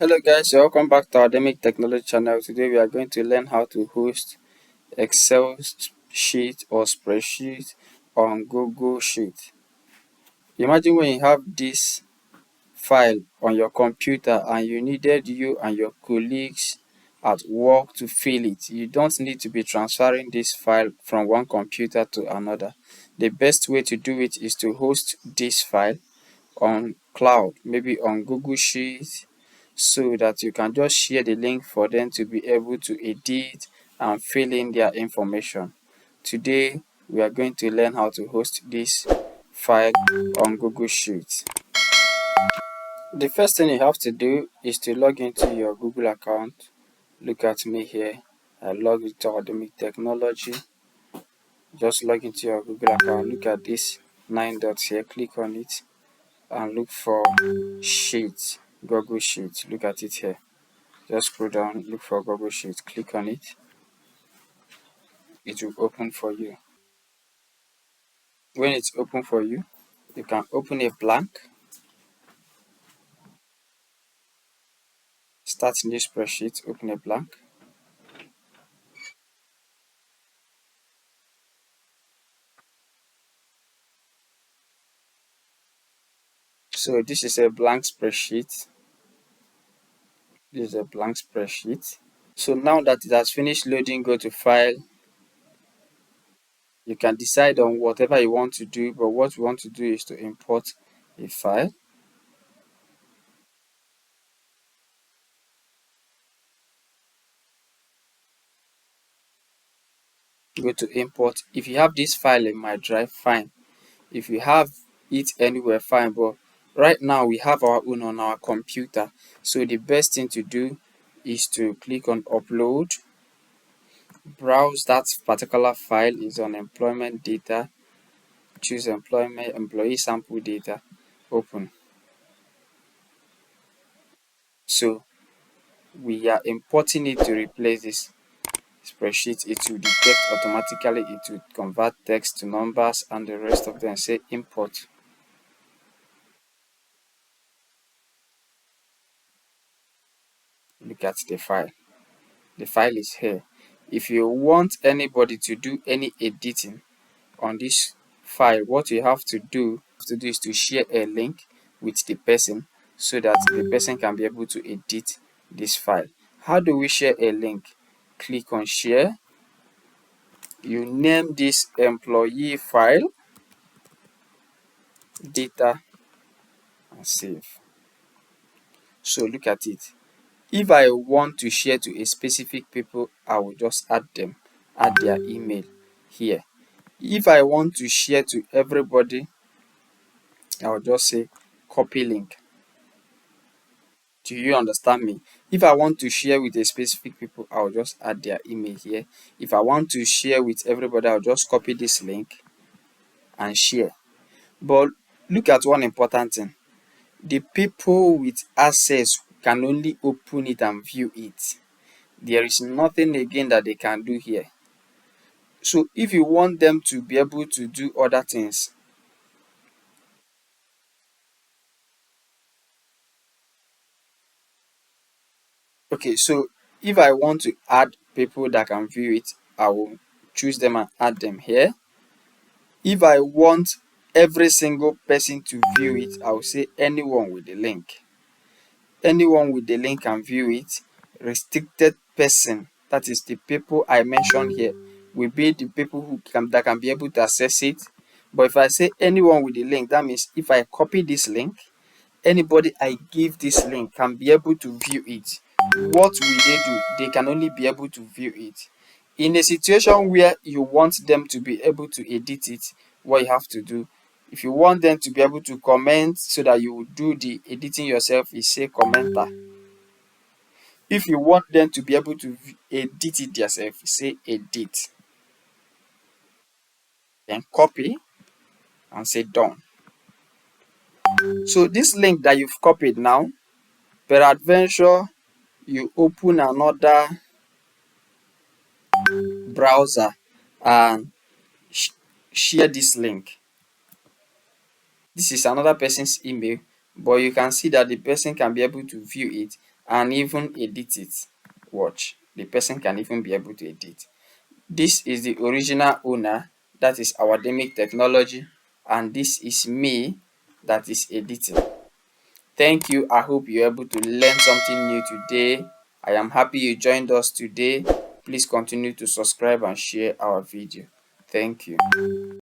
Hello guys, welcome back to our Academic Technology channel. Today we are going to learn how to host Excel sheet or spreadsheet on Google Sheet. Imagine when you have this file on your computer and you needed you and your colleagues at work to fill it. You don't need to be transferring this file from one computer to another. The best way to do it is to host this file on cloud, maybe on Google Sheet, so that you can just share the link for them to be able to edit and fill in their information. Today, we are going to learn how to host this file on Google Sheet. The first thing you have to do is to log into your Google account. Look at me here. I log into Academic Technology. Just log into your Google account. Look at this 9 dots here. Click on it and look for Sheet, Google Sheet. Look at it here. Just scroll down, look for Google Sheet, click on it. It will open for you. When it's open for you, you can open a blank, start new spreadsheet, open a blank. So this is a blank spreadsheet. This is a blank spreadsheet. So now that it has finished loading, go to File. You can decide on whatever you want to do, but what we want to do is to import a file. Go to import. If you have this file in my drive, fine. If you have it anywhere, fine, but right now we have our own on our computer. So the best thing to do is to click on upload, browse that particular file. Is on employment data, choose employee sample data, open. So we are importing it to replace this spreadsheet. It will detect automatically, it will convert text to numbers and the rest of them. Say import. Look at the file. The file is here. If you want anybody to do any editing on this file, what you have to do is to share a link with the person so that the person can be able to edit this file. How do we share a link? Click on share. You name this employee file data and save. So look at it. If I want to share to a specific people, I will just add them, add their email here. If I want to share to everybody, I'll just say copy link. Do you understand me? If I want to share with a specific people, I'll just add their email here. If I want to share with everybody, I'll just copy this link and share. But look at one important thing. The people with access can only open it and view it. There is nothing again that they can do here. So if you want them to be able to do other things, okay, so if I want to add people that can view it, I will choose them and add them here. If I want every single person to view it, I will say anyone with the link. Anyone with the link can view it. Restricted person, that is the people I mentioned here, will be the people that can be able to access it. But if I say anyone with the link, that means if I copy this link, anybody I give this link can be able to view it. What will they do? They can only be able to view it. In a situation where you want them to be able to edit it, what you have to do, if you want them to be able to comment so that you will do the editing yourself, is say commenter. If you want them to be able to edit it yourself, say edit. Then copy and say done. So this link that you've copied now, peradventure you open another browser and share this link. This is another person's email. but you can see that the person can be able to view it and even edit it. Watch, the person can even be able to edit. This is the original owner, that is our Academic Technology, and this is me, that is editing. Thank you. I hope you're able to learn something new today. I am happy you joined us today. Please continue to subscribe and share our video. Thank you.